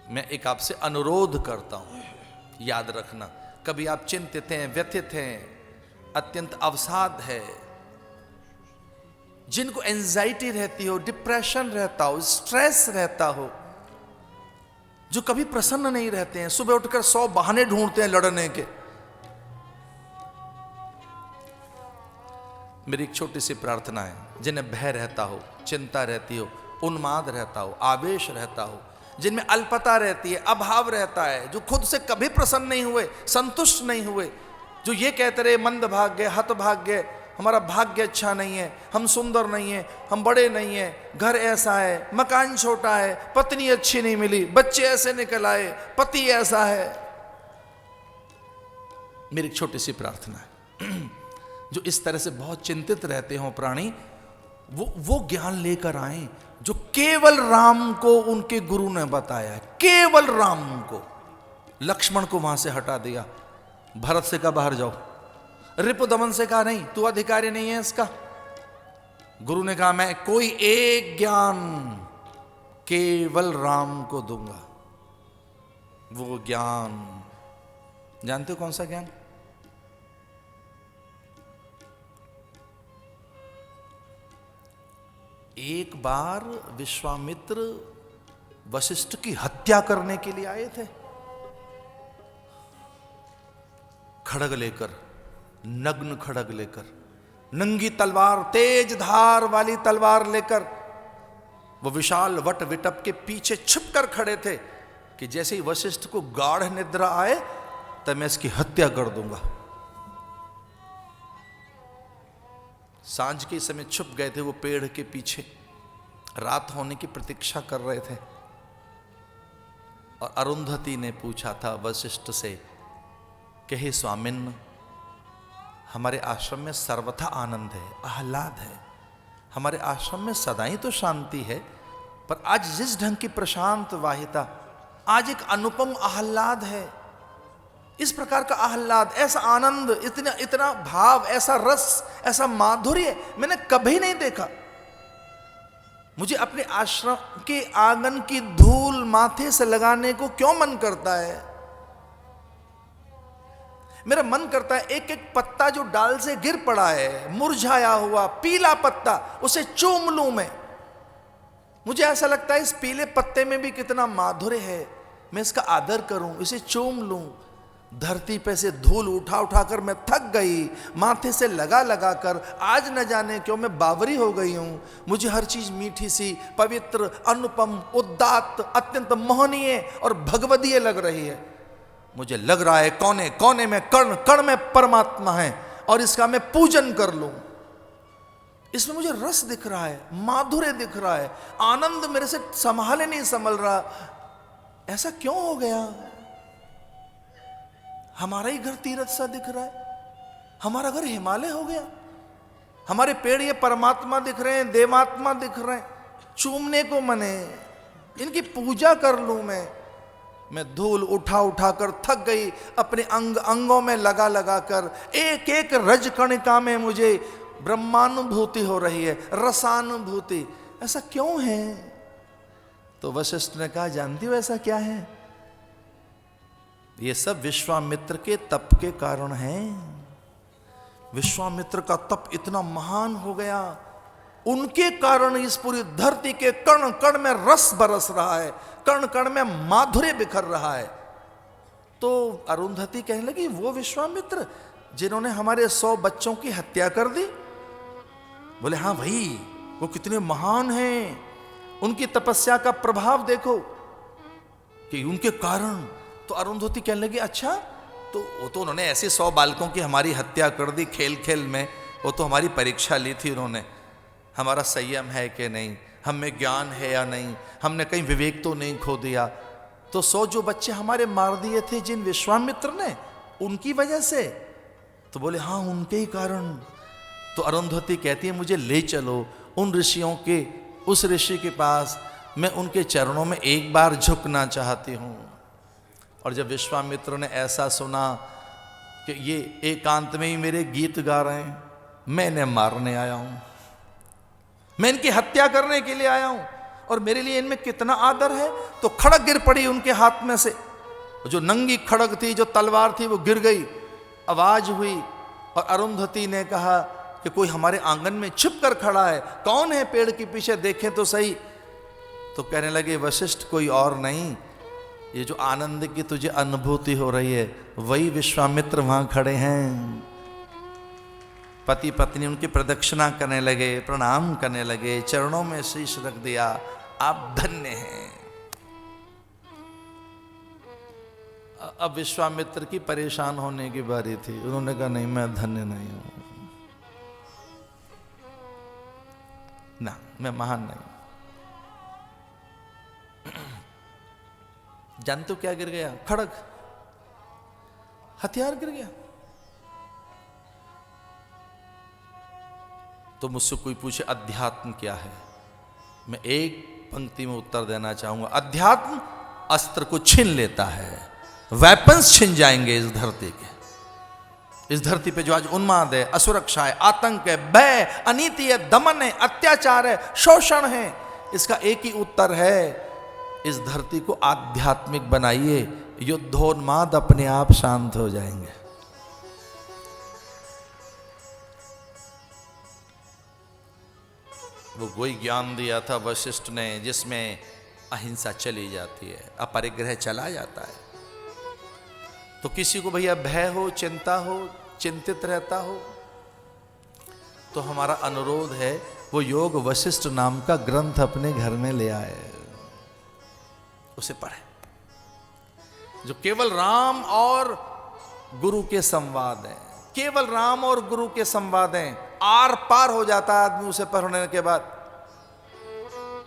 मैं एक आपसे अनुरोध करता हूं, याद रखना, कभी आप चिंतित हैं, व्यथित हैं, अत्यंत अवसाद है, जिनको एंजाइटी रहती हो, डिप्रेशन रहता हो, स्ट्रेस रहता हो, जो कभी प्रसन्न नहीं रहते हैं, सुबह उठकर 100 बहाने ढूंढते हैं लड़ने के। मेरी एक छोटी सी प्रार्थना है, जिन्हें भय रहता हो, चिंता रहती हो, उन्माद रहता हो, आवेश रहता हो, जिनमें अल्पता रहती है, अभाव रहता है, जो खुद से कभी प्रसन्न नहीं हुए, संतुष्ट नहीं हुए, जो ये कहते रहे मंद भाग्य, हत भाग्य, हमारा भाग्य अच्छा नहीं है, हम सुंदर नहीं है, हम बड़े नहीं है, घर ऐसा है, मकान छोटा है, पत्नी अच्छी नहीं मिली, बच्चे ऐसे निकल आए, पति ऐसा है। मेरी एक छोटी सी प्रार्थना है, जो इस तरह से बहुत चिंतित रहते हो प्राणी, वो ज्ञान लेकर आए जो केवल राम को उनके गुरु ने बताया है। केवल राम को। लक्ष्मण को वहां से हटा दिया, भरत से कहा बाहर जाओ, रिपुदमन से कहा नहीं, तू अधिकारी नहीं है इसका। गुरु ने कहा मैं कोई एक ज्ञान केवल राम को दूंगा। वो ज्ञान जानते हो कौन सा ज्ञान? एक बार विश्वामित्र वशिष्ठ की हत्या करने के लिए आए थे, खड़ग लेकर, नग्न खड़ग लेकर, नंगी तलवार, तेज धार वाली तलवार लेकर वो विशाल वट विटप के पीछे छिपकर खड़े थे कि जैसे ही वशिष्ठ को गाढ़ निद्रा आए तब मैं इसकी हत्या कर दूंगा। सांझ के समय छुप गए थे वो पेड़ के पीछे, रात होने की प्रतीक्षा कर रहे थे। और अरुंधति ने पूछा था वशिष्ठ से कि हे स्वामिन, हमारे आश्रम में सर्वथा आनंद है, आह्लाद है, हमारे आश्रम में सदाई तो शांति है, पर आज जिस ढंग की प्रशांत वाहिता, आज एक अनुपम आह्लाद है, इस प्रकार का आह्लाद, ऐसा आनंद, इतना इतना भाव, ऐसा रस, ऐसा माधुर्य मैंने कभी नहीं देखा। मुझे अपने आश्रम के आंगन की धूल माथे से लगाने को क्यों मन करता है? मेरा मन करता है एक एक पत्ता जो डाल से गिर पड़ा है, मुरझाया हुआ पीला पत्ता, उसे चूम लूं मैं। मुझे ऐसा लगता है इस पीले पत्ते में भी कितना माधुर्य है, मैं इसका आदर करूं, इसे चूम लूं। धरती पे से धूल उठा उठाकर मैं थक गई, माथे से लगा लगा कर आज न जाने क्यों मैं बावरी हो गई हूं। मुझे हर चीज मीठी सी, पवित्र, अनुपम, उदात्त, अत्यंत मोहनीय और भगवदीय लग रही है। मुझे लग रहा है कोने कोने में, कण कण में परमात्मा है और इसका मैं पूजन कर लूं। इसमें मुझे रस दिख रहा है, माधुर्य दिख रहा है, आनंद मेरे से संभाले नहीं संभल रहा। ऐसा क्यों हो गया? हमारा ही घर तीरथ सा दिख रहा है, हमारा घर हिमालय हो गया, हमारे पेड़ ये परमात्मा दिख रहे हैं, देवात्मा दिख रहे हैं, चूमने को मने, इनकी पूजा कर लूं मैं धूल उठा उठा कर थक गई, अपने अंग अंगों में लगा लगा कर, एक एक रज कणिका में मुझे ब्रह्मानुभूति हो रही है, रसानुभूति। ऐसा क्यों है? तो वशिष्ठ ने कहा जानती हो ऐसा क्या है? ये सब विश्वामित्र के तप के कारण है। विश्वामित्र का तप इतना महान हो गया, उनके कारण इस पूरी धरती के कण कण में रस बरस रहा है, कण कण में माधुर्य बिखर रहा है। तो अरुंधति कहने लगी वो विश्वामित्र जिन्होंने हमारे 100 बच्चों की हत्या कर दी? बोले हाँ भाई, वो कितने महान हैं, उनकी तपस्या का प्रभाव देखो कि उनके कारण। तो अरुंधति कहने लगी अच्छा, तो वो तो उन्होंने ऐसे 100 बालकों की हमारी हत्या कर दी खेल खेल में, वो तो हमारी परीक्षा ली थी उन्होंने, हमारा संयम है कि नहीं, हम में ज्ञान है या नहीं, हमने कहीं विवेक तो नहीं खो दिया। तो 100 जो बच्चे हमारे मार दिए थे जिन विश्वामित्र ने, उनकी वजह से? तो बोले हाँ उनके ही कारण। तो अरुंधति कहती है मुझे ले चलो उन ऋषियों के, उस ऋषि के पास, मैं उनके चरणों में एक बार झुकना चाहती हूँ। और जब विश्वामित्र ने ऐसा सुना कि ये एकांत में ही मेरे गीत गा रहे हैं, मैं इन्हें मारने आया हूं, मैं इनकी हत्या करने के लिए आया हूं, और मेरे लिए इनमें कितना आदर है। तो खड़ग गिर पड़ी उनके हाथ में से, जो नंगी खड़ग थी, जो तलवार थी, वो गिर गई। आवाज हुई और अरुंधति ने कहा कि कोई हमारे आंगन में छिप कर खड़ा है, कौन है पेड़ के पीछे, देखें तो सही। तो कहने लगे वशिष्ठ कोई और नहीं, ये जो आनंद की तुझे अनुभूति हो रही है वही विश्वामित्र वहां खड़े हैं। पति पत्नी उनकी प्रदक्षिणा करने लगे, प्रणाम करने लगे, चरणों में शीश रख दिया, आप धन्य हैं। अब विश्वामित्र की परेशान होने की बारी थी। उन्होंने कहा नहीं, मैं धन्य नहीं हूं ना, मैं महान नहीं। जानते हो क्या गिर गया? खड़ग, हथियार गिर गया। तो मुझसे कोई पूछे अध्यात्म क्या है, मैं एक पंक्ति में उत्तर देना चाहूंगा। अध्यात्म अस्त्र को छीन लेता है, वेपन्स छिन जाएंगे इस धरती के। इस धरती पे जो आज उन्माद है, असुरक्षा है, आतंक है, भय, अनीति है, दमन है, अत्याचार है, शोषण है, इसका एक ही उत्तर है, इस धरती को आध्यात्मिक बनाइए, युद्धोन्माद अपने आप शांत हो जाएंगे। वो कोई ज्ञान दिया था वशिष्ठ ने जिसमें अहिंसा चली जाती है, अपरिग्रह चला जाता है। तो किसी को भैया भय हो, चिंता हो, चिंतित रहता हो, तो हमारा अनुरोध है वो योग वशिष्ठ नाम का ग्रंथ अपने घर में ले आए, उसे पढ़े, जो केवल राम और गुरु के संवाद हैं, केवल राम और गुरु के संवाद हैं। आर पार हो जाता है आदमी उसे पढ़ने के बाद।